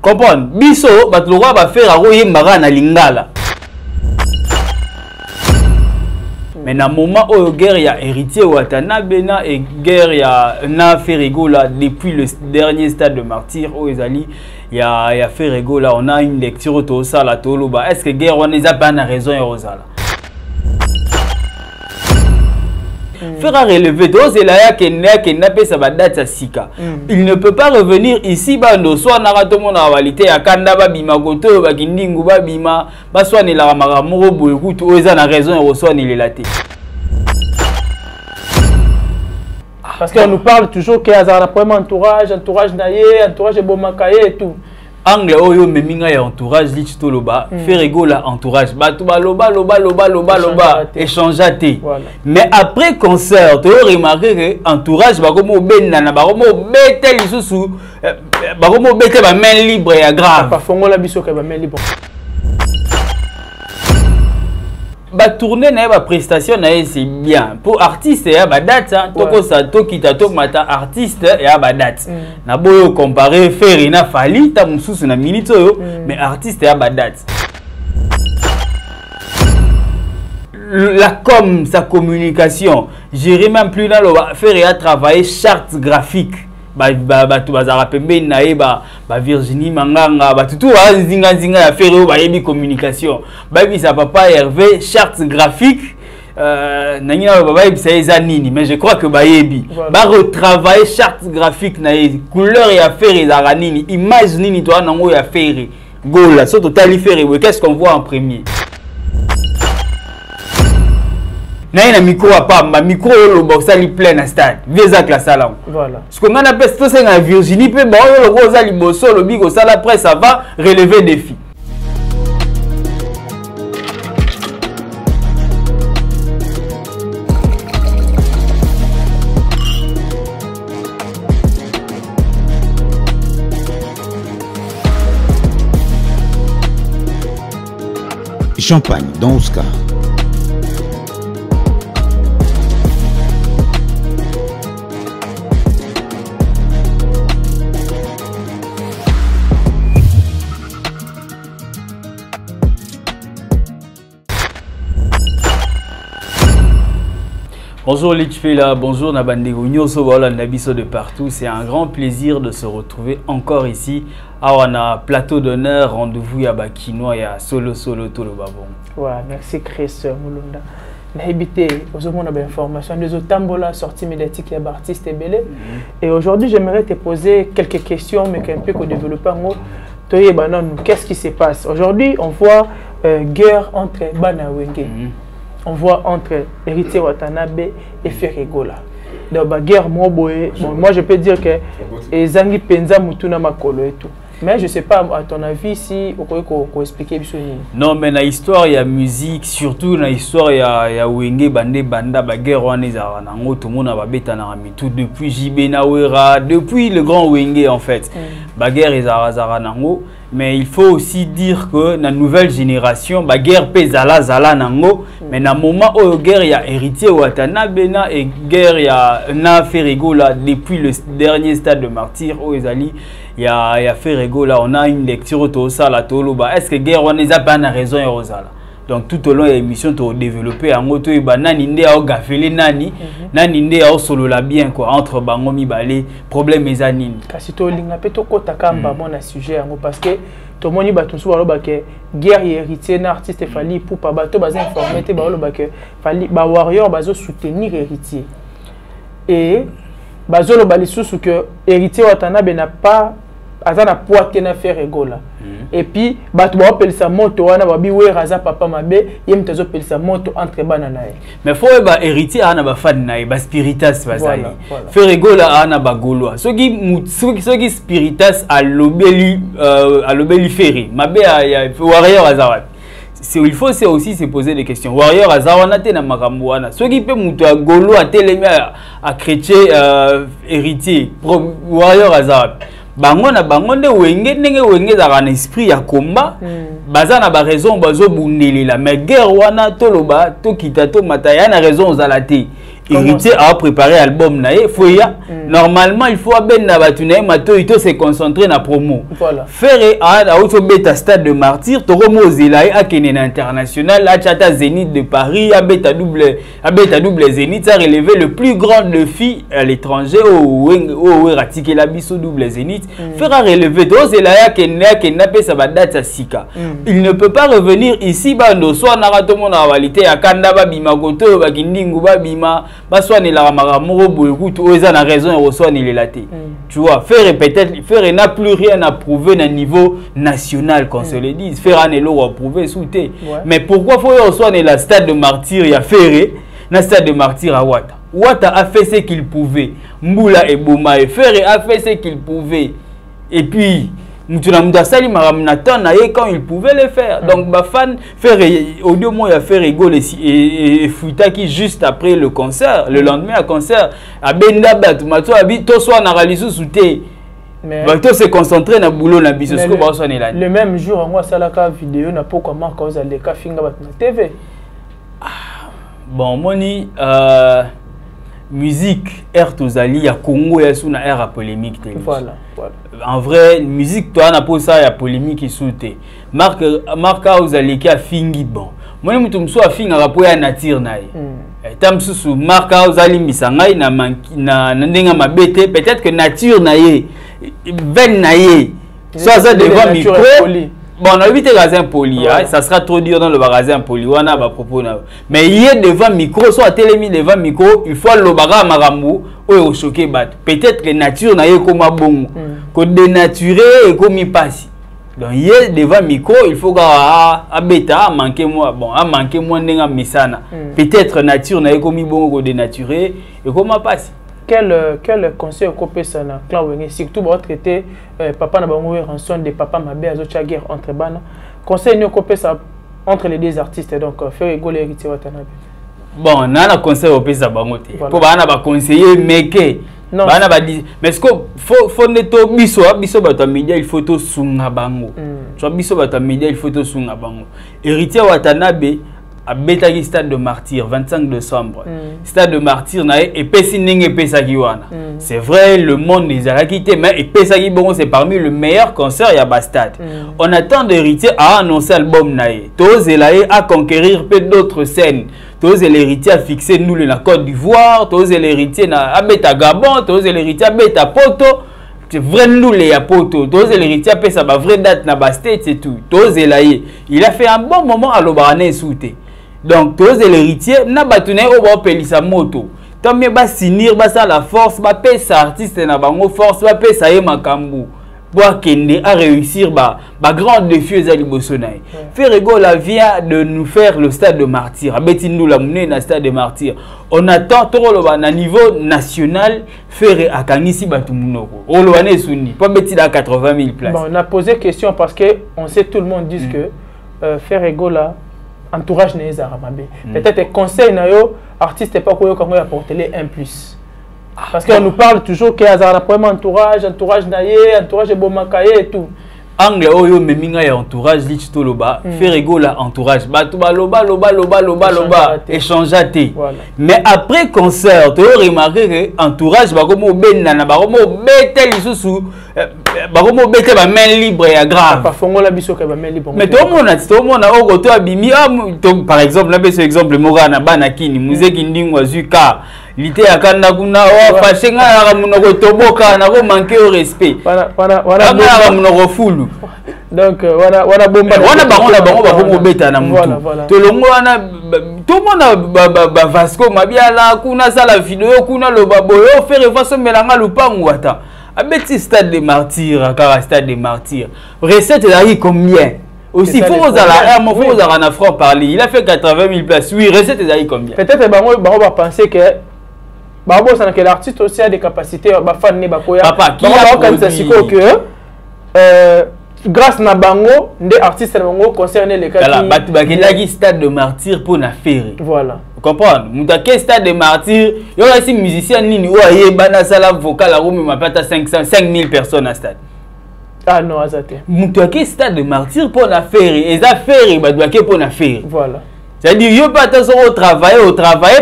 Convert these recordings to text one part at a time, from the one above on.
comprendre biso batloka ba faire aro yembaka na lingala. Mais na moment où guerre ya héritier Watanabe na et guerre ya na Ferrego là depuis le dernier stade de martyr où Ezali ya Ferrego là on a une lecture to ça la toloba est-ce que guerre on a pas na raison ya Rosala Fera relever dos et là que n'a pas sa date à sika il ne peut pas revenir ici bando soit na rato mon qualité ya kanda ba bima goto ba kindingu ba bima ba soit ni la mara moro boyku to eza na raison ya soit ni lelaté. Parce qu'on nous parle toujours qu'il y a un problème entourage naïe, entourage bomakaye et tout. Angle oyo meminga ya entourage lichito loba, Ferrego la entourage. Batu loba échangeaté. Mais après concert, tu as remarqué que entourage bakomo benana bakomo betel isusu bakomo betel ba main libre ya grave. Pas fongola biso ka ba main libre. Ba tourner na ba prestation na c'est bien pour artiste ya ba date toko sa tokita tok mata artiste ya ba date na boyo comparer Ferry na Fali ta mususu na minute yo mais artiste ya ba date la com sa communication gérer même plus dans le Ferry a travaillé charte graphique tu bazara pembe na eba ba Virginie Manganga ba tutu zinga ya Ferrero ba yebi communication ba bisa papa Hervé charte graphique nangina ba bisa eza nini mais je crois que ba yebi ba retravailler charte graphique na couleur ya Ferrero za nini image nini toi nango ya Ferrero gola so total Ferrero qu'est-ce qu'on voit en premier na micro pas ma micro le box ali plein à stade visa classe là voilà ce qu'on a appelle tout ça en Virginie pe ba le rose ali bosso le bigo ça après ça va relever défi. Champagne dans Oscar. Bonjour Litchfela, bonjour Nabandego, Nyoso Wala Nabiso de partout. C'est un grand plaisir de se retrouver encore ici. On a plateau d'honneur, rendez-vous à Bakinois et à Solo tout le babon. Ouais, merci Chris Moulunda. N'habitez aux hommes d'information des autambola sortie médiatique et artistes et belé. Et aujourd'hui, j'aimerais te poser quelques questions, mais qu'un peu qu'on développe en haut. Qu'est-ce qui se passe? Aujourd'hui, on voit guerre entre Bana Wenge. On voit entre héritier Watanabe et Ferrego là. Donc la guerre moi je peux dire que ezangi penza mutuna makolo et tout. Mais je sais pas à ton avis si on peut expliquer ça. Non mais na histoire il y a musique surtout na histoire il y a Wenge bande banda ba guerre wana za na ngoto mona ba beta na mitu depuis JB Nawera depuis le grand Wenge en fait. Ba guerre ezara nango. Mais il faut aussi dire que la nouvelle génération, la guerre pezala zala nango, mais na moment où guerre ya héritier Watanabe na et guerre ya na Ferrego là depuis le dernier stade de martyr où Ezali ya Ferrego là on a une lecture to ça la toloba est-ce que guerre on a pas na raison ya Rosala. Donc tout au long de l'émission tu as développé en auto et nani nde a gafele nani nani nde a solo la bien quoi entre bango mibale problème ezanini kasi to linga pe to kota kamba mon sujet parce que to moni ba tout so ba que guerre héritier na artiste Fali pour pas bato ba informer te ba ba que Fali ba warrior ba zo soutenir héritier et ba zo lo ba lisusu que héritier Watanabe n'a pas azana poité na Ferrego là et puis bato ba pelisa moto wana ba bi we raza papa mabe yem tezo pelisa moto entre banana mais faut ba héritier ana ba fan na ba spiritas bazali Ferrego là ana ba goloa soki spiritas a lobeli Ferry mabe ya warrior azawat il faut aussi se poser des questions warrior azawana te na makambo wana soki pe muto a golo a telemi a chrétien héritier warrior azawat bango na bango nde wenge ndenge wenge za na esprit ya combat baza na ba raison bazo bundelela mais guerre wana toloba to kita to mataya na raison za la te Héritier a préparé l'album nae foya. Normalement il faut ben na batunae mato ito se concentrer na promo. Voilà. Faire a auto beta stade de martyr to romo zelae a kenen international a chata Zénith de Paris a beta double Zénith a relevé le plus grand défi à l'étranger au ratiki la biso double Zénith. Faire a relevé to zelae kena pe sa date à sika. Il ne peut pas revenir ici bando soit na rato mon qualité ya kanda ba bima goto ba kindingu ba bima baswani la maramoro boyekutu oza na raison et reswani les laté. Tu vois, faire peut-être n'a plus rien à prouver à niveau national qu'on se le dise. Faire un élo à prouver souté. Mais pourquoi faut reswani la stade de martyr ya Ferré na stade de martyr à Wata. Wata a fait ce qu'il pouvait. Mboula et Bouma et Ferré a fait ce qu'il pouvait. Et puis Moutounamoudassali Maramnatan quand il pouvait le faire. Donc, Bafan faire audio moi a fait rigoler et Fuitaki juste après le concert, le lendemain à concert, à Benda Batumato Abi, to soit na ralisu souté. Bato se concentrer na boulot na biso ko ba sone là. Le même jour moi salaka vidéo na pourquoi marque aux les ka finga bat na TV. Bon, moni musique air tozali ya Congo ya suna air à polémique télé. Voilà. En vrai, musique toi na pour ça ya polémique isoute. Marque ozali ki a fingi bon. Moi mutu mso a finga rapo ya nature nae. Tam susu marque ozali misangai na ndenga mabete peut-être que nature nae ven nae. Soit ça devant micro. Bon, on a évité le magasin poli, ça sera trop dur dans le magasin poli. On a pas propos. Mais il est devant micro, soit télémi devant micro, il faut le bagarre maramou ou choqué bat. Peut-être que nature n'a eu comme bon, que dénaturé et comme il passe. Donc il est devant micro, il faut que bêta manquer moi, bon, a manquer moi n'enga misana. Peut-être nature n'a eu comme bon que dénaturé et comme il passe. Quel conseil au ça na clan wenge surtout pour traiter papa na bango rançon de papa mabe azocha guerre entre bana conseil no copé ça entre les deux artistes donc faire rigoler héritier watanabe. Bon na conseil au ça bango te pour bana ba conseiller meke bana ba dire mais ce que faut neto biso bato média il faut to sunga bango tu vois biso bato média il faut to sunga bango héritier watanabe à Betagi stade de martyr 25 décembre stade de martyr nae et Pessineng Pesagiwana c'est vrai le monde les a quitté mais et Pesagi bon c'est parmi le meilleur concert ya Bastade on attend d'héritier à annoncer album nae tous elaé à conquérir peu d'autres scènes tous l'héritier à fixer nous la Côte d'Ivoire tous l'héritier na à Beta Gabon tous l'héritier à Beta Poto c'est vrai nous les apoto tous l'héritier à ça ba vraie date na Bastade c'est tout tous elaé il a fait un bon moment à l'Obarane souté. Donc, tous l'héritier, n'a pas tenu au bord de moto. Tant mieux, va signer, va ça la force, va payer sa artiste, n'a pas de force, va payer ça y est, ma cambo. Pour qu'il a réussir, bah, grand défi, les Alibosonai. Ferrego la vient de nous faire le stade de martyr. Abeti nous la monnaie dans le stade de martyr. On attend tout le niveau national, faire à Kanisi Batoumounoko. On le voit souni, pas bêtis à 80 000 places. Bon, on a posé question parce que on sait tout le monde dit que Ferrego là. Entourage n'est Arababé. Peut-être conseil nayo artiste pas quoi quand apporter les 1+. Parce qu'on nous parle toujours qu'il y a un problème entourage naye, entourage bomakaye et tout. Angle oyo meminga ya entourage lichito loba Ferrego la entourage batuba loba échangeate. Mais après concert tu remarqué que entourage ba comme benna na ba comme betel lisusu ba comme betel ba main libre ya grave pas fongola biso ka ba main libre. Mais tout le monde a ogoto abimi par exemple là c'est exemple Morana banakini muzeki ndingwa zuka lité ya kanda kuna wa fashenga ya munoko toboka na ko manquer au respect wana munoko fulu donc wana bomba wana bango ba beta na mutu to longo wana tout le monde ba Vasco mabiala kuna sala vidéo kuna lo baboyo faire façon melanga lupangu wata abeti stade de martyr aka stade de martyr recette là combien aussi faut aux ala faut aux ala franc parler il a fait 80 000 places oui recette là combien peut-être bango va penser que Babo ça que l'artiste aussi a des capacités ba fan ne ba koya papa qui a quand ça siko que grâce na bango des artistes na bango concerné les cas qui batu ba ki stade de martyr pour na faire voilà vous comprenez mutake stade de martyr yo aussi musicien nini o aye bana sala vocal a romi mapata 5000 personnes à stade ah non azate mutake stade de martyr pour na faire et za faire ba doake pour na faire voilà C'est-à-dire, il n'y a pas de travailler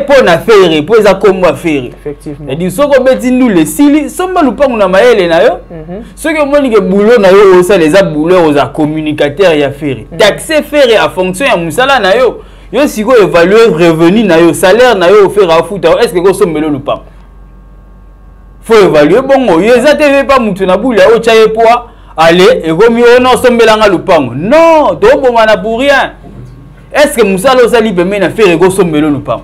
pour la faire, pour les comment faire. Effectivement. C'est-à-dire, ce qu'on dit nous, les sili, ce qu'on pas nous maël na yo. Ce que moi que boulot na yo, ça les a boulot aux communicateurs y a faire. Taxer faire à fonction ya musala na yo. Yo si go évaluer revenu na yo, salaire na yo faire à foutre. Est-ce que go sommelo ou pas? Faut évaluer bon, yo ça te pas mutu na boulot ya o chaye poa. Allez, et go mi on sommela nga lupango. Non, do bon mana pour rien. Est-ce que Moussa Losali peut mener faire ego sommelo ou pas?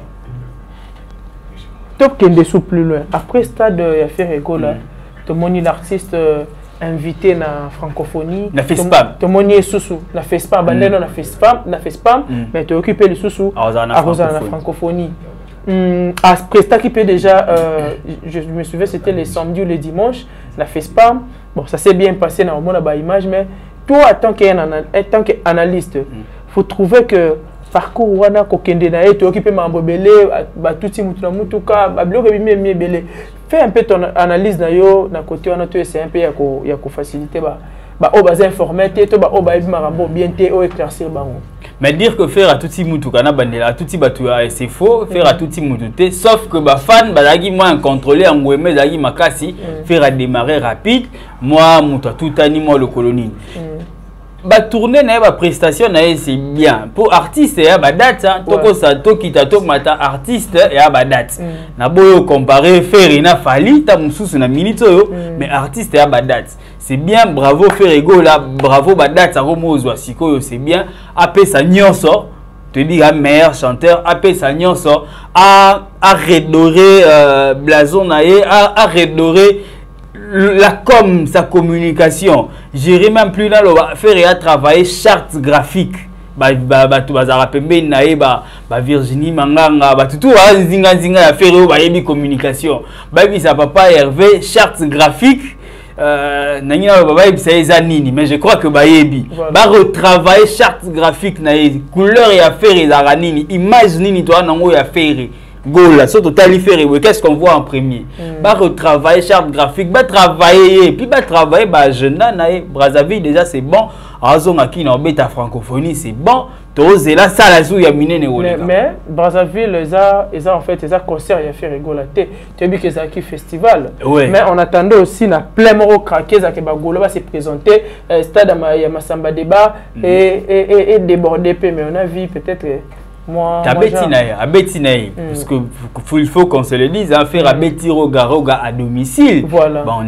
Top qu'il dessous plus loin. Après stade de faire ego là, tout le monde l'artiste invité na francophonie. Na fait spam. Tout le monde est sous na fait spam. Bandeno na fait spam, mais tu occupé le sous à la francophonie. Après stade qui peut déjà, je me souviens c'était les samedis ou les dimanches, na fait spam. Bon, ça s'est bien passé dans le monde à image, mais toi en tant qu'analyste. Faut trouver que parcours wana kokende na et occupé mambo belé ba touti mutu na mutuka ba bloque bien belé fais un peu ton analyse na yo na côté wana to c'est un peu ya ko faciliter ba o ba informer te ba o ba marambo bien te o éclaircir bango. Mais dire que faire à touti mutuka na bandela touti batu c'est faux, faire à touti mututé sauf que ba fan ba lagi moins contrôler en ngweme lagi makasi faire à démarrer rapide moi mutu tout animal le colonie. Ba tourner na ba prestation na c'est bien pour artiste ya ba date toko sa tokita to mata artiste ya ba date na boyo comparer faire na fali ta mususu na minute yo mais artiste ya ba date c'est bien bravo faire ego là bravo ba date ça romozwa sikoyo c'est bien apé sa nyonso te dis un meilleur chanteur apé sa nyonso à redorer blason na à redorer la com, sa communication, j'irai même plus là, faire et à travailler charte graphique. Tu vas rappeler Virginie Manganga, tout zinga faire et communication. Ça papa Hervé charte graphique. Mais je crois que bayebi ba retravailler charte graphique na couleur et affaire et aranini image nini toi nango ya faire. Gola, so total qu'est-ce qu'on voit en premier? Bah retravailler charte graphique, bah travailler, puis bah travailler bah jeune naïe Brazzaville déjà c'est bon. Azon aki na beta francophonie c'est bon. Tous là ça la zou ya miné mais Brazzaville les a en fait les a concert y a fait rigoler. Tu as vu que ça qui festival. Mais on attendait aussi na plein moro craquer ça que ba Gola va se présenter stade ya Masamba débat et déborder mais on a vu peut-être moi parce que il faut qu'on se le dise hein, faire à Betty Roga à domicile. Voilà. Bon,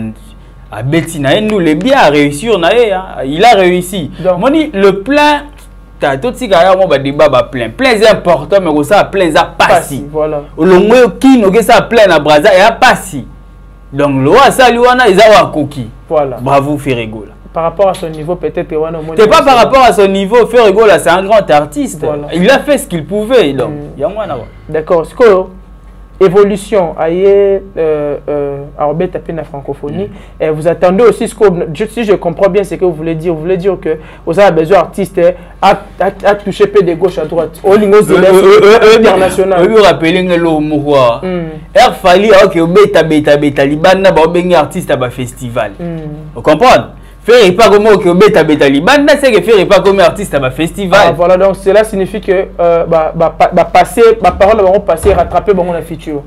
à Betty nous les bien à réussir il a réussi. Moi dit le plein t'as tout si gars moi débat plein c'est important mais ça plein ça passi. Voilà. Le moins qui nous ça plein à Brazza et à passi. Donc le ça lui on a ils a coquille. Voilà. Bravo Ferrego. Par rapport à son niveau, peut-être c'est pas par rapport à son niveau, Ferrego là, c'est un grand artiste. Voilà. Il a fait ce qu'il pouvait. Donc, il y a moins à voir. D'accord. Ce que évolution, aïe, Arbet tapé la francophonie. Et vous attendez aussi ce que, si je comprends bien ce que vous voulez dire que vous avez besoin d'artistes à toucher peu de gauche à droite. Au niveau international. Vous rappelez le mouroir. Er fali ok beta libana ba bengi artiste à festival. Vous comprenez? Faire pas comme que beta liban c'est que faire pas comme artiste à festival. Voilà donc cela signifie que passer parole vont passer rattraper bon la future.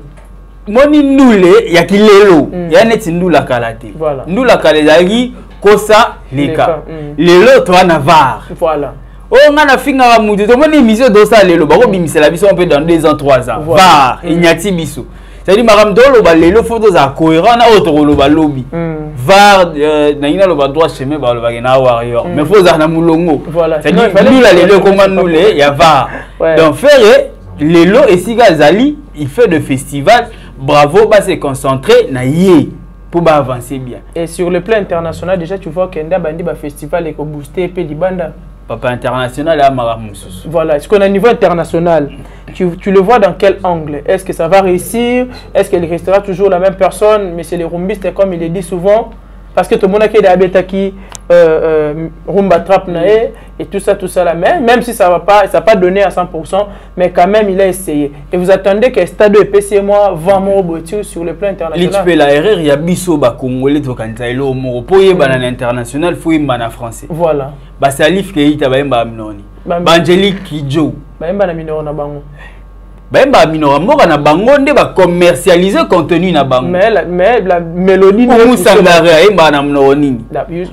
Moni ndoulé ya kilelo ya neti ndula kalate. Voilà. Ndula kalezagi kosa leka. Lelo to na var. Voilà. Oh on a finga wa mudu to moni mission do ça lelo ba ko bimisela biso on peut dans 2 ans 3 ans. Var inyati biso. C'est-à-dire maram dolo ba lelo photos à cohérent na autre lo ba lobby. Var na lo ba droit chemin ba lo ba na warrior. Mais faut za na mulongo. Voilà. C'est-à-dire nous la lelo comment nous les ya var. Donc faire lelo et siga zali il fait de festival. Bravo, bah c'est concentré na yé pour avancer bien. Et sur le plan international déjà tu vois qu'Enda Bandi ba festival et ko booster pe libanda. Papa international à Maramoussous. Voilà, est-ce qu'on a un niveau international? Tu le vois dans quel angle? Est-ce que ça va réussir? Est-ce qu'il restera toujours la même personne? Mais c'est les rumbistes comme il le dit souvent. Parce que tout le monde a qui est rumba trap nae et tout ça là. Mais même si ça va pas donné à 100%, mais quand même il a essayé. Et vous attendez que Stade PC moi vend mon robot sur le plan international. Tu fais la erreur, il y a biso ba congolais to kantailo mo pour y ba international faut y ba français. Voilà. Ba salif ke ita ba mba mnoni. Angelique Kidjo Bayemba na minoro na bango. Bayemba minoro mboka na bango nde ba commercialiser contenu na bango. Mais la mélodie ne sangare ayemba na minoro nini.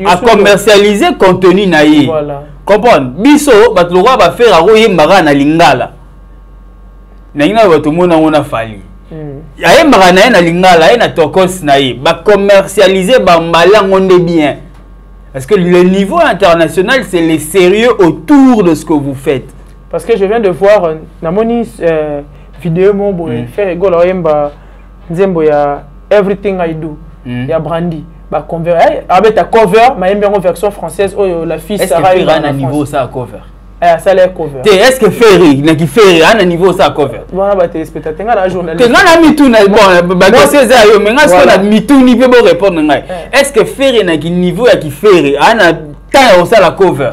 A commercialiser contenu na ye. Voilà. Comprendre? Biso batloka ba faire aro yemba na lingala. Na ina bato mona ona fali. Ayemba na ye na lingala ye na tokos na ye. Ba commercialiser ba malango nde bien. Parce que le niveau international, c'est le sérieux autour de ce que vous faites. Parce que je viens de voir Namoni vidéo mon faire rigolo yemba nzembo ya Everything I Do ya Brandy ba cover avec ta cover ma yemba version française la fille Sarah est à niveau ça cover. Ça les cover. Est-ce que Ferry na ki Ferry à niveau ça cover. Voilà ba téléspectateur nga la journaliste. Nga na mitou na bon ba dossier za yo mais nga so na mitou ni pe bo répondre ngai. Est-ce que Ferry na ki niveau ya ki Ferry ana tant ça la cover.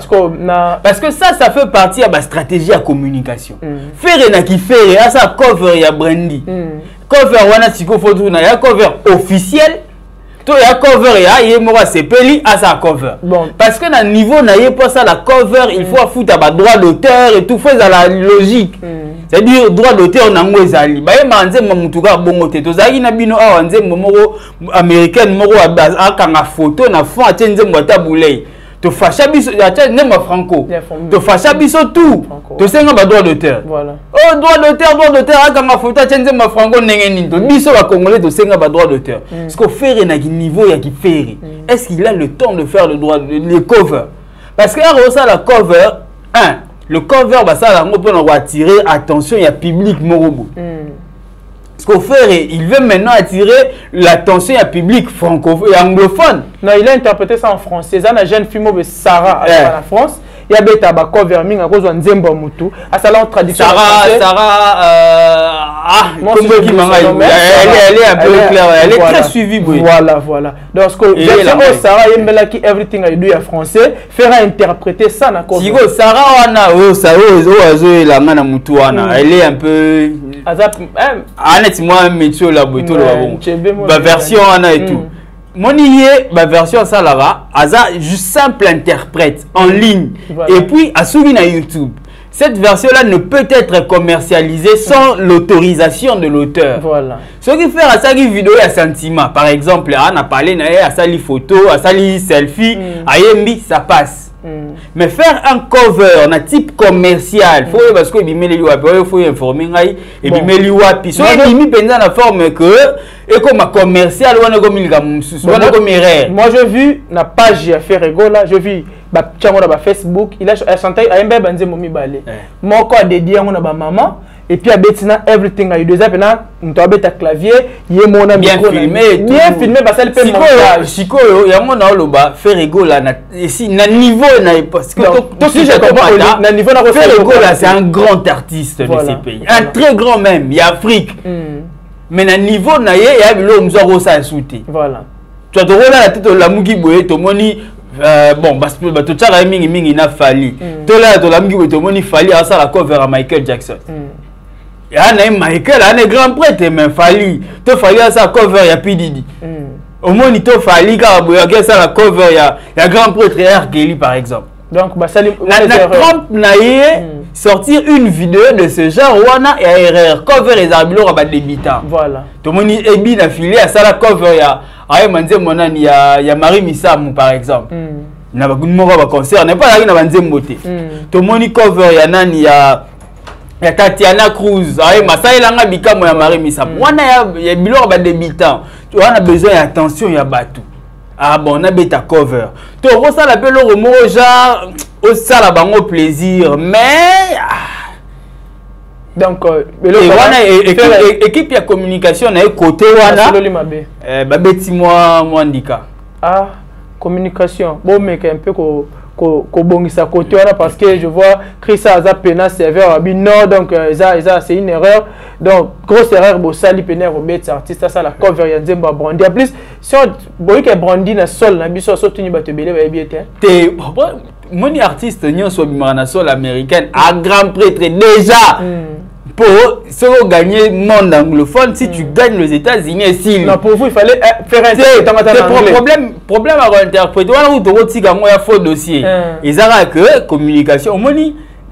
Parce que ça fait partie de la stratégie de communication. Ferry na ki Ferry à ça cover ya Brandy. Cover wana tiko photo na ya cover officiel. To ya cover ya yemora sepeli à sa cover. Bon. Parce que na niveau na ye pas ça la cover, il faut foutre ba droit d'auteur et tout fait à la logique. C'est-à-dire droit d'auteur na ngo ezali. Ba ye manze mutuka bongo te. To zaki na bino awa nze moko américaine moko akanga photo na fond atenze mwata boulay. To facha biso acha nema franco. To facha biso tout. To senga ba droit d'auteur. Voilà. Oh droit d'auteur akanga photo atenze ma franco ndenge nini. To biso ba congolais to senga ba droit d'auteur. Parce que faire na ki niveau ya ki faire. Est-ce qu'il a le temps de faire le droit les covers? Parce que ça la cover le cover bah ça la pour attirer attention il y a public morobo. Ce qu'on fait, il veut maintenant attirer l'attention du public francophone et anglophone. Non, il a interprété ça en français. Il y a une jeune fille de Sarah en France. Il y a un cover à cause de Nzembo Moutou. À ça, en traduction. Sarah, elle est un peu claire. Elle est très suivie. Voilà. Donc, Sarah, qui Everything I Do en français, fera interpréter ça dans le cover. Sarah, elle est un peu. Moi un métier là boito la version ana et tout monier ba version ça là aza juste simple interprète en ligne et puis à suivi na YouTube. Cette version là ne peut être commercialisée sans l'autorisation de l'auteur. Voilà. Ce qui fait à ça vidéo à sentiment par exemple on a parlé na à sali photo à sali selfie à yembi ça passe. Mais faire un cover on a type commercial faut parce que il faut informer et puis wapi so il penza la forme que et comme commercial on comme il comme moi j'ai vu na page à faire rigola je vu ba tchango na Facebook il a chanté à mbe banze momi balé moko dédié on a ba maman et puis à Bettina Everything I Do ça pena nto abeta clavier yé mona bien filmé bah ça le peut montage siko ya mona loba faire rigola na ici na niveau na parce que si je comprends na niveau na faire rigola c'est un grand artiste de ces pays un très grand même il y a Afrique mais na niveau na ye ya bilo mzoro ça souté voilà tu as droit la tête la mugi boye to moni bon parce que to tchara mingi na fali to la to la mugi boye to moni fali à ça la cover à Michael Jackson. Il y a Michael, il y a un grand prêtre, mais Fali. Tu fallait ça cover, il y a Pididi. Au moins, il fallait que ça la cover, il y a un grand prêtre, R. Kelly par exemple. Donc, ça Trump n'a sortir une vidéo de ce genre, Wana et RR, cover les arbitres à débitants. Voilà. Tout le monde est bien affilié à ça la cover, il y a Marie Missamou par exemple. Il y a un concert, n'est pas là, il y a un beauté. Tout le monde cover, il y a Tatiana Cruz, Masai Langa Bikamo ya Marie Missa. Wana ya bilor ba débutant. Tu as besoin d'attention ya batou. Ah bon, on a bêta cover. Tu vois ça la belle romo genre au ça la bango plaisir mais donc équipe ya communication na côté wana ba beti moi ndika. Ah, communication. Bon mec un peu kobongisa côté wana parce que je vois Chris Aza pena serveur non donc c'est une erreur donc grosse erreur bo sali pena robet artiste ça la cover ya Nzembo Brandy en plus si on boyi que Brandy na sol na biso so tuni bato belé ba bien te moni artiste nyonso bimara na sol américaine à grand prêtre déjà pour se gagner le monde anglophone, si tu gagnes les États-Unis, non, pour vous, il fallait faire un problème à interpréter. Voilà où tu as un faux dossier. Ils ont que communication.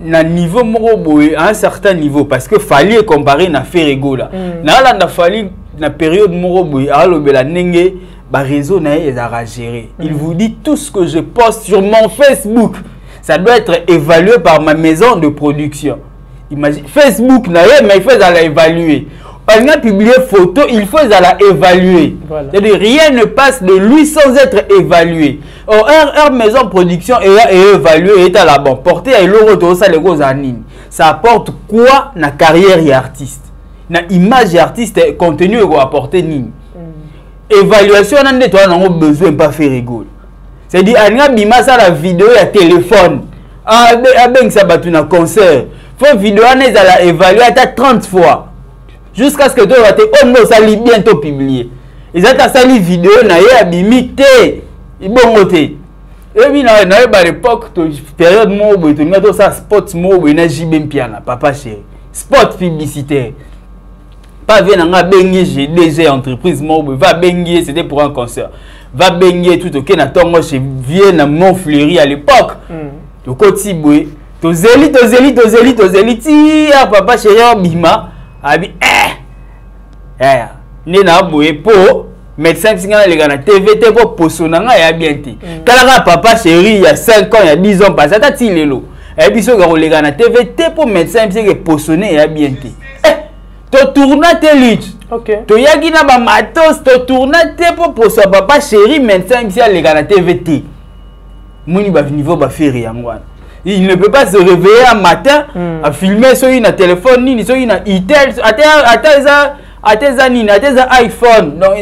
na niveau moko boye à un certain niveau parce que fallait comparer na Ferrego là na la na fallait na période moko boye alobela nenge ba réseau na ezara gérer. Il vous dit tout ce que je poste sur mon Facebook, ça doit être évalué par ma maison de production. Imagine Facebook na mais il faut la évaluer. On a publié photo, il faut la évaluer. Voilà. C'est-à-dire rien ne passe de lui sans être évalué. Or, maison production est évalué et à la bonne portée à l'euro ça les gros anime. Ça apporte quoi na carrière et artiste, na image et artiste contenu qu'on apporter ni. Évaluation on a toi on a besoin pas faire rigole. C'est-à-dire on a bima ça la vidéo à téléphone. Ah ben ça battu na concert. Faut vidéo on est à la évaluer à 30 fois. Jusqu'à ce que tu aies on ça bientôt publié. Ils ont sali vidéo na ya bimité. Ibongoté. Et puis na à l'époque période mo bo to ngato ça spot mo bo na JB Mpiana papa chéri. Spot publicitaire. Pas vient nga bengi GDG entreprise mo bo va bengi c'était pour un concert. Va bengi tout OK na tongo chez Vienne à Montfleury à l'époque. To koti boy. To zeli ti papa chéri bima. Abi nena boye po médecin singa les gars na TVT po posonanga ya bien te kala papa chéri il y a 5 ans il y a 10 ans passé ta ti lelo et biso ga les gars na TVT po médecin singa posonné ya bien te to tourna te lit OK to yaki na ba matos to tourna te po poso papa chéri médecin singa les gars na TVT moni ba niveau ba faire yangwana. Il ne peut pas se réveiller un matin à filmer sur une téléphone ni sur une itel à tes iPhone. Donc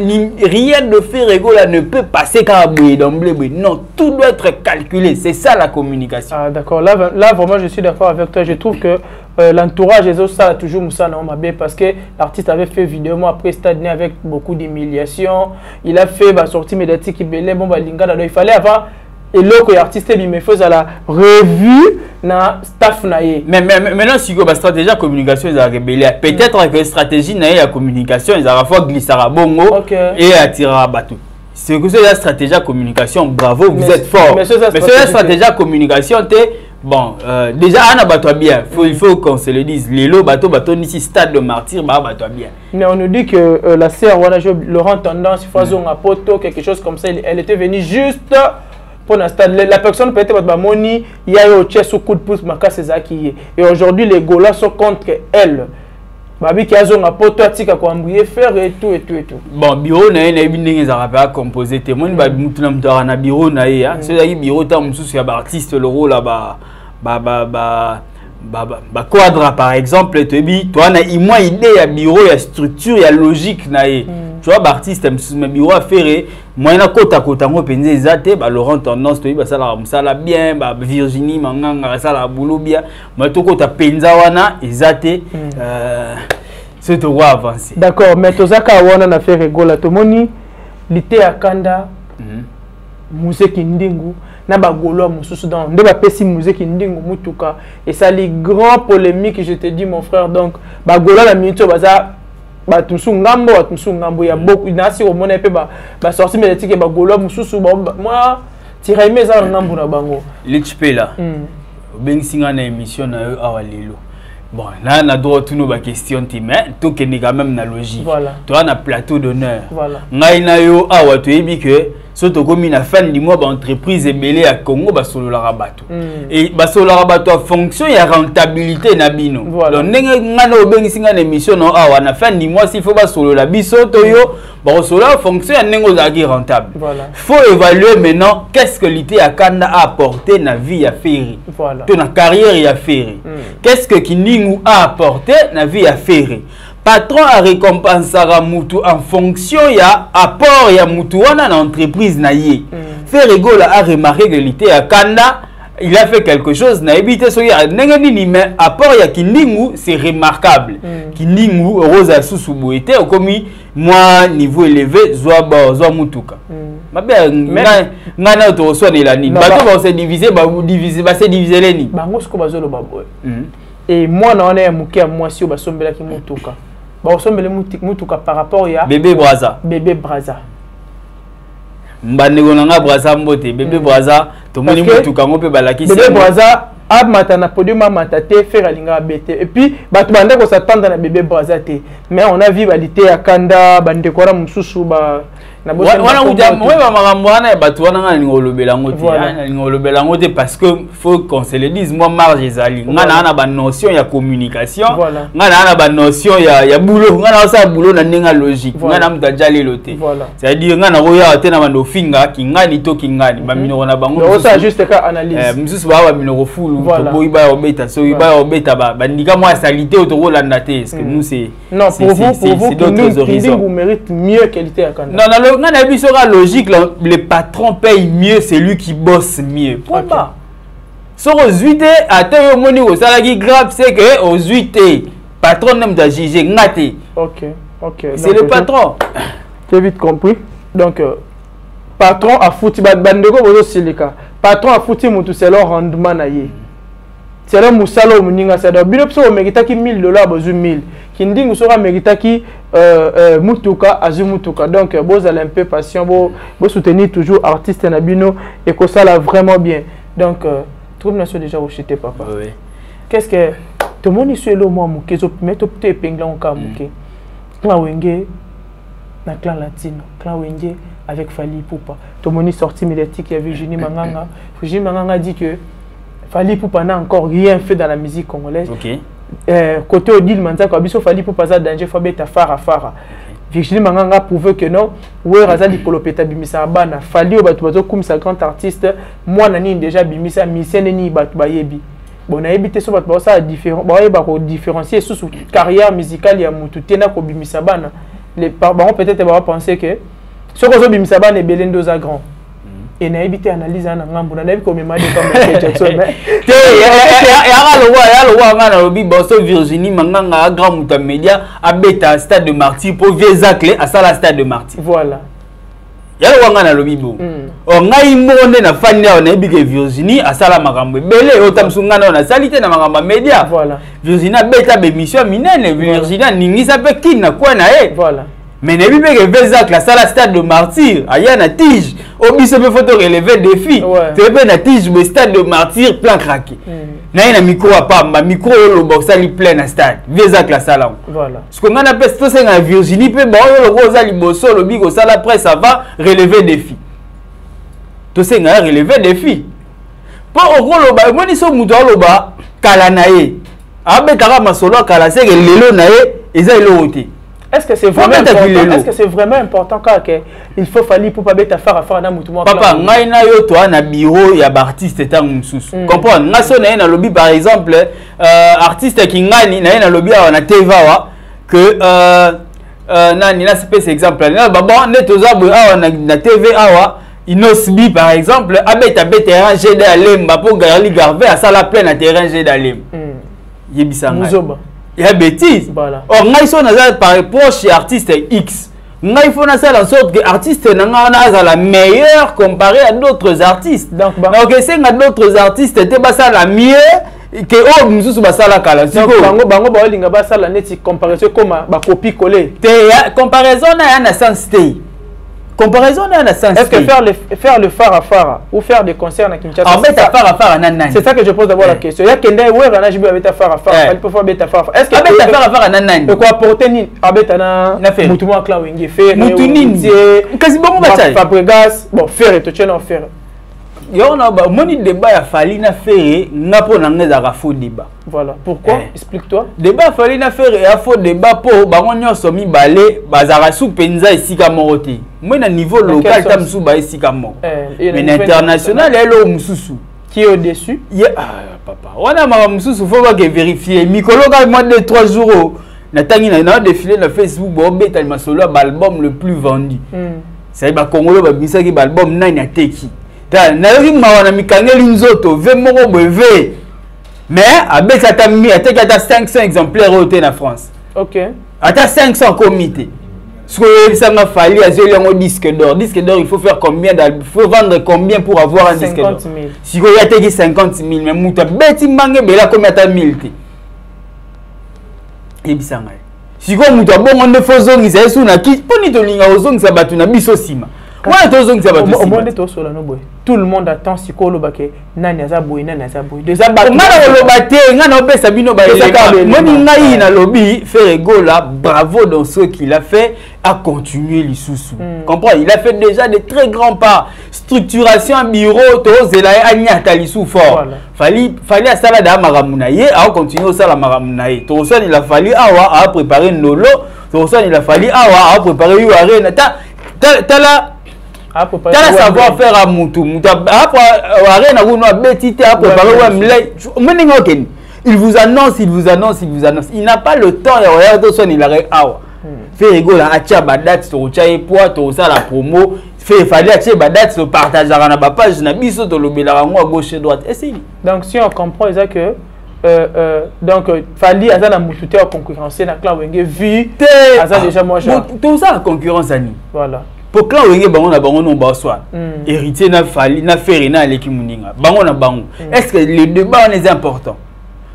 rien de Ferrego là ne peut passer comme d'emblée. Non, tout doit être calculé. C'est ça la communication. Ah d'accord. Là vraiment je suis d'accord avec toi. Je trouve que l'entourage des autres ça a toujours Moussa Naomabé parce que l'artiste avait fait vidéo moi après stade avec beaucoup d'humiliation. Il a fait sortie médiatique belé bon linga il fallait avoir et l'autre artiste il me faisait la revue na staff naie. Mais maintenant si la stratégie de communication ils a rébellé peut-être que stratégie naie la communication ils a à la fois glissé à bongo et attirer à bateau. C'est que c'est la stratégie de communication bravo vous êtes fort. Mais c'est la stratégie de communication bon déjà on a bateau bien il faut qu'on se le dise les lots bateau ici stade de martyr bateau bien. Mais on nous dit que la sœur Laurent Tendance il faut un poteau quelque chose comme ça elle était venue juste pour l'instant, la personne peut être moni, il y a eu au coup de pouce, et aujourd'hui les Golas sont contre elle. Babi qui a un poteau à faire et tout. Bon, bureau na ina binding za rappel composé témoin ba mutuna mutara na bureau na ya. C'est bureau ta mususu ya artiste le rôle là quadra par exemple toi na moi idée ya bureau ya structure ya logique na ye. Tu vois artiste me bureau à faire moi na kota ngo penze ezate Laurent Tendance to ça la bien Virginie manganga ça la boulot bien moi to kota penza wana ezate c'est to avancer. D'accord, mais tozaka wana na faire rigola to moni lité akanda musique ndingu na bagolo mususu dans nde ba pesi musique ndingu mutuka et ça les grands polémiques je te dis mon frère donc bagolo la minute baza batusu ngambo ya beaucoup nasi au mona pe ba sorti médiatique ba golo mususu moi tiraime za ngambo na bango l'HP là ben singa na émission na awalelo bon là na droit tout nos ba question mais to que quand même na logique toi na plateau d'honneur ngai na yo awa to yebi que surtout comme une fin du mois entreprise ebelé à Congo solo la rabato et solo la rabato en fonction il y a rentabilité na bino donc ndenge ngana obengisinga na émission non awa na fin du mois s'il faut solo la biso to yo solo en fonction ya ndenge ozaki rentable faut évaluer maintenant qu'est-ce que l'ité à Kanda a apporté na vie ya Ferry to na carrière ya Ferry qu'est-ce que Kiningu a apporté na vie ya Ferry patron a récompensé Mutu en fonction ya apport ya Mutu wana na entreprise na ye. Ferrego a remarqué que l'ité à Kanda il a fait quelque chose na évité so ya nengeni mais apport ya Kiningu c'est remarquable. Kiningu rosa susu boité comme moi niveau élevé zoa mutuka. Ma bien ngana to so ne la ni. Bato ba se diviser les ni. Bango sko bazolo baboy. Et moi na on est muke moi si ba sombela ki mutuka. Mutuka par rapport à bébé Braza. Mbandego nanga Braza mbote bébé Braza to moni mutuka ngope balaki. Bébé Braza amata na podium amata te faire alinga bete et puis batu bande ko s'attendre na bébé Brazate mais on a vu valité à Kanda bande ko ra mususu ba na bo wana uja moi ba makambo wana batu wana ngani ngolobela ngoti ngolobela ngoti parce que faut qu'on se le dise moi marge ezali ngana na ba notion ya communication ngana na ba notion ya boulot ngana sa boulot na ninga logique ngana mutaja lelo te c'est à dire ngana roya te na bando finga kingani to kingani ba minoko na bango ça juste ka analyse mususu ba minoko fulu to boy ba obeta so ba obeta ba ndika moi salité autokolanda te est-ce que nous c'est non pour vous d'autres horizons vous mérite mieux qualité à Kanda non on a vu sur la logique, le patron paye mieux, c'est lui qui bosse mieux. Pourquoi? Sur aux 8 attends, au moni au salaire grave, c'est que aux 8 patron n'aime pas juger, ngate. Ok. C'est le patron. Tu as vite compris. Donc, patron a foutu, bandeko bozo silika. Patron a foutu mutu c'est leur rendement naie. C'est là musalo muninga ça. Donc, binopso au mérita qui $1000 bozo 1000. Kinding sera mérita qui mutuka azumutuka. Donc vous allez un peu patient, vous soutenir toujours artiste nabino et que ça là vraiment bien. Donc trouve nation déjà rejeté papa. Oui. Qu'est-ce que tout le monde ici le moi muke zo mettre peut épingler en cas muke. Clan Wenge na clan latino, clan Wenge avec Fally Ipupa. Tout le monde est sorti médiatique il y a Virginie Manganga. Virginie Manganga dit que Fally Ipupa n'a encore rien fait dans la musique congolaise. OK. Côté Odile Manzako abiso Fally Ipupa za danger faut beta fara. Virginie Manganga prouve que non, ouais razali kolopeta bimisa bana Fally o batu bazo comme sa grand artiste moi nani déjà bimisa misene ni batu bayebi. Bon na ebité so batu ça différent ba ko différencier sous carrière musicale ya mutu tena ko bimisa bana. Les parents peut-être va penser que ce que zo bimisa bana belendo za grand. Et na évité analyse na ngambo na nabi comme Michael Jackson te ya lo wa ngana lobi boso Virginie Manganga grand multimédia abeta stade de Martyr pour Viezacle à ça la stade de Martyr voilà ya lo ngana lobi bo o ngai monde na fani na na bige Virginie à ça la makambo belé o tamsungana na salité na makambo média voilà Virginie abeta be mission minene Virginie ningisa pe kina kwa na voilà mais ne bi que Viezacle à ça la stade de Martyr aya na tige obiso pe photo relever défi tu peux na tige le stade de Martyr plein craqué na ina micro pa ma micro le box ali plein na stade Viezacle la sala voilà ce qu'on a appelé to senga Virginie pe ba le rosa liboso le bigo sala après ça va relever défi to senga relever défi po okolo ba moni so muto aloba kala na ye abetaka masolo kala c'est que lelo na ye eza elo oté. Est-ce que c'est vraiment important? Est-ce que c'est vraiment important car il faut Fally pour pas bête faire dans mutumo? Papa, ngai na yo to na bureau ya artiste tant mususu. Comprendre? Nga so na lobby par exemple artiste qui ngani na lobby na TV wa que nani na c'est exemple. Na baba netoza bo na TV awa Inosbi par exemple abeta terrain G d'Alemba pour Garli Garvey à ça la pleine terrain G d'Alem. Yebisanga. Muzoba. Il y a bêtise. Voilà. Or, par proche artiste X. Il faut faire en sorte que l'artiste n'a la meilleure comparé à d'autres artistes. Donc, c'est que d'autres artistes étaient la mieux que oh nous sommes la kala. Bango linga basa la neti comparaison comme ba copie coller. Comparaison na sens té. Comparaison na sens. Est-ce que faire le phare ou faire des concerts na Kinshasa? En fait phare nan. C'est ça que je pose d'abord la question. Il y a kende ouais na jibu abeta phare. Il peut faire beta phare. Est-ce que abeta phare nan? De quoi apporter ni abeta na mutumo akla wenge faire. Mutunini. Kasi bongo batai. Fabregas bon faire to tient en faire. Yo na ba moni débat ya Fally na faire na po na ngeza faux débat. Voilà. Pourquoi? Explique-toi. Débat Fally na faire ya faux débat po bango nyonso mibale bazara sou penza esika morote. Moi na niveau local tam sou ba esika mo. Mais international elo mususu qui est au-dessus. Papa. On a ma mususu faut pas que vérifier. Mikolo ka moins de 3 jours na tangi na défilé na Facebook bo beta masolo album le plus vendu. C'est ba Congolo ba bisaki ba album nani ateki. Na yoki mawana mikangeli nzoto ve moko beve. Mais abeta tammi ateki ata 500 exemplaires au na France. OK. Ata 500 comités. Ce que ça m'a fallu à un disque d'or. Disque d'or, il faut faire combien? Il faut vendre combien pour avoir un disque d'or? 50 000. Si vous avez 50 000, mais mouta beti mange bela combien ta 1000 te. Et bisanga. Si vous mouta bon on ne faut zongi ça sous na ki poni to linga ozongi ça batu na biso sima. Tout le monde attend si Kolo Baké, Nani Azaboui, Nani Azaboui. Des abattements. Bravo dans ce qu'il a fait, à continuer les sous-sous. Comprends? Il a fait déjà de très grands pas. Structuration en bureau, Tozelaï, Agnata, l'issou fort. Fallait à Salada Maramunaye, à continuer au Salamaramunaye. Tosan, il a fallu à préparer Nolo. Tosan, il a fallu à préparer Yuare. T'as la savoir-faire à Moutou. Il vous annonce. Il n'a pas le temps. Il a fait rigoler à Tchabadat, sur Tchaïpoa, sur la promo. Il fallait acheter Badat, partager à la page, na biso de l'obélarango à gauche et droite. Donc, si on comprend que donc fallait à la moutoute à concurrencer na clan wenge vu à déjà moi tout ça la concurrence ani. Voilà. Pour clan wenge bango na bango non baswa. Héritier na fali na ferina leki muninga. Bango na bango. Est-ce que le débat est important?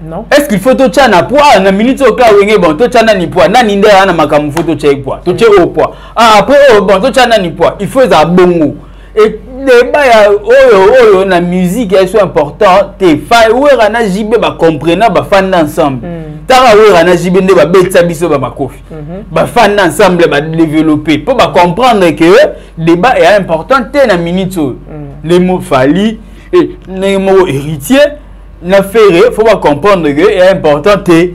Non. Est-ce qu'il faut to tchana poids na minute au clan wenge bon to tchana ni poids na ninde na makamu photo tchai poids. To tchai au poids. Ah après bon to tchana ni poids. Il faut ça bongo. Et débat na musique est important te fa wera na jibe ba comprendre ba fan ensemble tara wera na jibe nde ba betsa biso ba makofi ba fan ensemble ba développer pour ba comprendre que débat est important te na minute les mots fali et les mots héritier na faire faut ba comprendre que est important te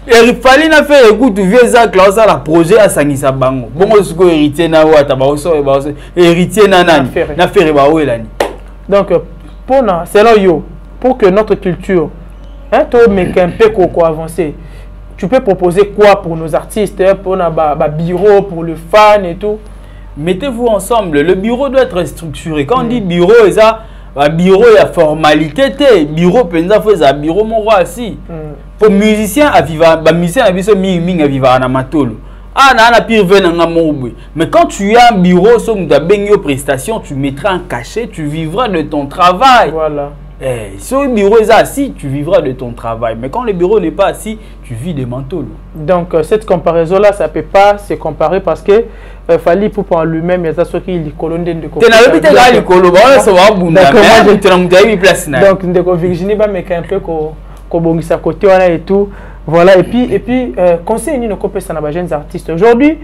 il fallait na faire écoute vieux ça classe la projet à Sangisa Bango. Bon ce que héritier na wa tabaso héritier na nani na faire ba welani. Donc pour na selon yo pour que notre culture to make un peu quoi avancer. Tu peux proposer quoi pour nos artistes pour na ba bureau pour le fan et tout. Mettez-vous ensemble, le bureau doit être structuré. Quand on dit bureau et ça bureau il y a formalité bureau penza faut ça bureau mon roi si pour musicien à vivre musicien à vivre ming à vivre na matolo na pire venanga moubé mais quand tu as un bureau sur ta benyo prestation tu mettras un cachet tu vivras de ton travail. Voilà. Sur le bureau est assis, tu vivras de ton travail. Mais quand le bureau n'est pas assis, tu vis des manteaux. Donc, cette comparaison-là, ça ne peut pas se comparer parce que fallait pour prendre lui-même, il y a ça qui est colonne de tu n'as pas été le colo, ça va bunda. Donc, de Virginie va mettre un peu comme ça côté et tout. Voilà. Et puis conseil ni nos copains na jeunes artistes aujourd'hui.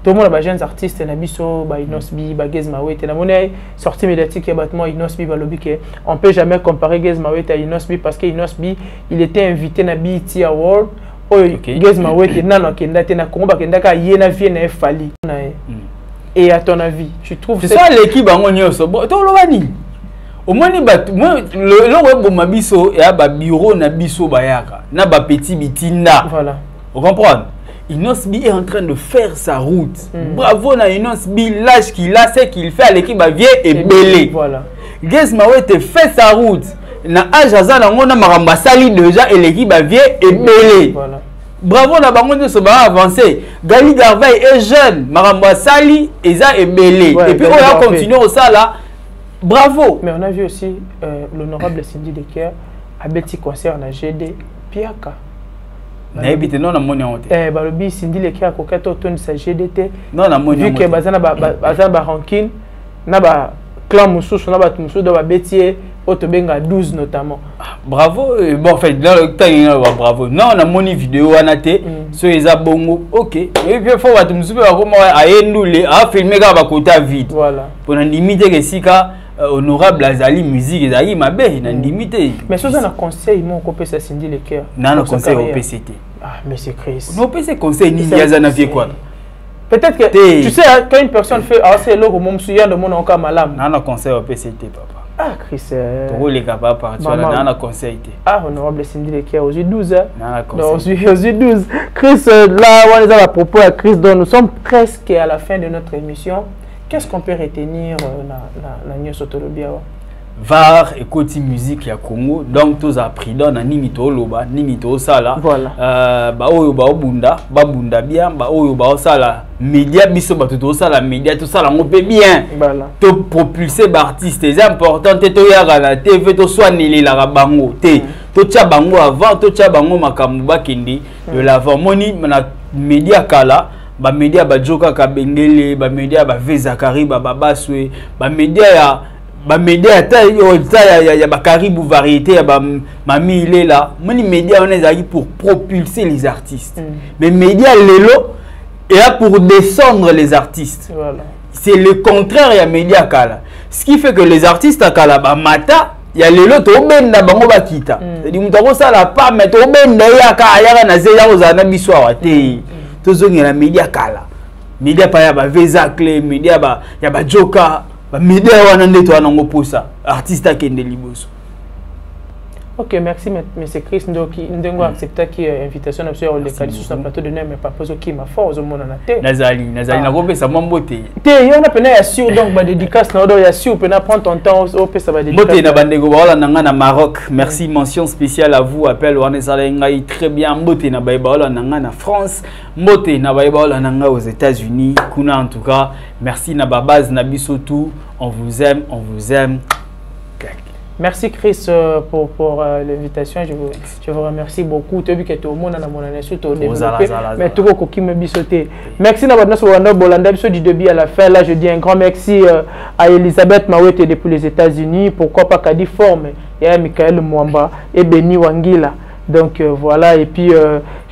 Tout le monde a jeunes artistes na biso ba Inosbi ba Gez Mawete na monnaie sortie médiatique et battement Inosbi ba lobby que on peut jamais comparer Gez Mawete à Inosbi parce que Inosbi il était invité na BET Award Gez Mawete nano kenda te na Congo ba kenda ka yena vie na fali et à ton avis tu trouves c'est ça l'équipe en nyoso to lo bani au moins ni bat le web mabiso et ba bureau na biso bayaka na ba petit bitinda voilà vous comprenez. Inosbi est en train de faire sa route. Bravo na Inosbi, l'âge qu'il a, c'est qu'il fait à l'équipe vieille et belé. Voilà. Gez Mawete fait sa route. Na âge azana ngona maramba sali déjà et l'équipe vieille et belé. Voilà. Bravo na bango de se ba avancer. Gali Garvey est jeune, maramba sali et ça est belé. Et puis on va continuer au ça là. Bravo. Mais on a vu aussi l'honorable Cindy Leker à Betty concert na GD Piaka. Non na moni honte balobi Cindy Leker ko kato ton sa GDT non na moni vu que bazana ba ranking na ba clan mususu na ba mususu do ba betier otobenga 12 notamment. Bravo bon en fait dans le temps bravo non na moni vidéo anate so eza bongo OK et puis faut ba mususu ba ko ayendule a filmer ka ba kota vide voilà pour na limiter que sika honorable azali musique ezali mabe na limité mais ça na conseil mon ko pesa Cindy Leker na conseil au PCT mais c'est Chris non PC conseil ni yazana vie quoi peut-être que tu sais quand une personne fait c'est là au moment souya de mon encore malam na conseil au PCT papa Chris pour les capables partir là na conseil honorable Cindy Leker aux 12 na conseil aux 12 Chris là on les a à propos à Chris donc nous sommes presque à la fin de notre émission. Qu'est-ce qu'on peut retenir la Nyo Sotolobia? VAR et côté musique ya Congo donc tous appris dans na nimito loba nimito sala voilà ba oyo ba bunda bien ba oyo ba sala média biso ba tout sala média tout sala on peut bien voilà to propulser ba artiste c'est important te to ya la TV to soigner la bango te to tia bango avant to tia bango makambu ba kindi de l'avant moni na média kala ba média ba Joka Kabengele, ba média ba Vezakari, ba Babaswe, ba média ya ba Caribou variété ya ba Mami il est là. Moni média on est pour propulser les artistes. Mais média lelo est là pour descendre les artistes. Voilà. C'est le contraire ya média kala. Ce qui fait que les artistes à kala ba mata il y a les lots au ben na bango bakita. C'est-à-dire mutako ça la pas mais au ben ya ka ya na zeya ozana biswa te. Tozongi na média kala. Média pa ya ba Vezakle, média ba ya ba Joka, ba média wana ndeto wana ngoposa. Artiste akende liboso. Ok, merci M. Chris Ndoki. Ndengo accepta qui invitation sur le cadre sur le plateau de Neme pas poser qui ma force au monde en terre. Nazali na gombe ça mambote. Te yo na pena ya sûr donc ba dédicace na do ya sûr pena prendre ton temps au pe ça va dédicace. Mbote na bandego ba nanga na Maroc. Merci, mention spéciale à vous. Appel wana sala ngai très bien. Mbote na ba nanga na France. Mbote na ba nanga aux États-Unis. Kuna en tout cas, merci na babaz na biso tout. On vous aime, on vous aime. Merci Chris pour l'invitation. Je vous remercie beaucoup. Tu as vu que tout le monde a mon année développé. Mais tout le monde qui me bisoté. Merci du début à la fin. Là, je dis un grand merci à Elisabeth Mawete depuis les États-Unis. Pourquoi pas Kadi Forme et à Michael Mwamba et Beni Wangila. Donc voilà. Et puis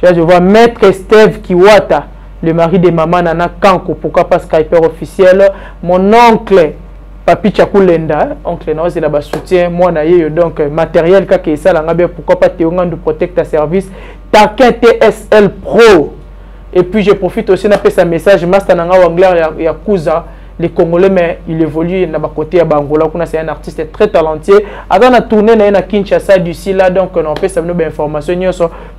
je vois Maître Steve Kiwata, le mari de Maman Nana Kanko. Pourquoi pas Skyper officiel. Mon oncle Papi Chakulenda, oncle Nao, c'est là-bas soutien, moi naïe, donc matériel, kake ça, pourquoi pas Théongan de Protect ta service, Taquin TSL Pro. Et puis je profite aussi d'un peu sa message, Master Nanga Wangler Yakuza, les Congolais, mais il évolue dans côté à Bangola, c'est un artiste très talentueux. Avant la tournée, na Kinshasa d'ici là, donc on fait ça nous information,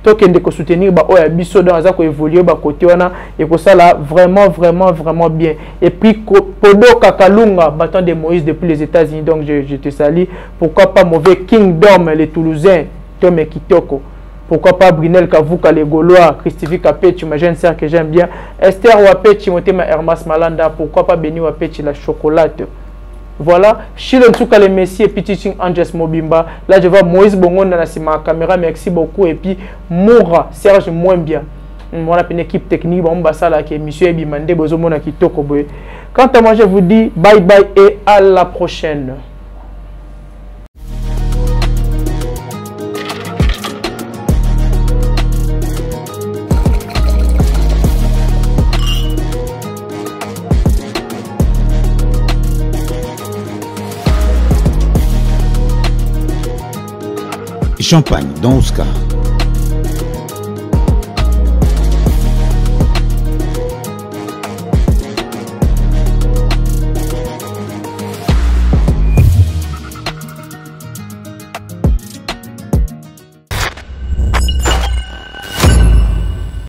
toi qui de soutenir bah oh biso dans ça évoluer bah côté on et que ça là vraiment bien. Et puis Podo Kakalunga, battant de Moïse depuis les États-Unis, donc je te salue. Pourquoi pas mauvais Kingdom les Toulousains, Tom Kitoko. Pourquoi pas Brunel Kavuka, les Gaulois, Christivi Kapechi, ma jeune sœur que j'aime bien. Esther Wapechi, Motema Hermas Malanda. Pourquoi pas Beni Wapechi, la chocolate. Voilà. Chilon Souka, les Messi et Petit Andres Mobimba. Là, je vois Moïse Bongon dans la caméra. Merci beaucoup. Et puis Moura, Serge Mouembia. On a une équipe technique. On va ça là, qui est monsieur Ebimande, Bozomona Kitoko. Quant à moi, je vous dis bye bye et à la prochaine. Champagne dans Oscar.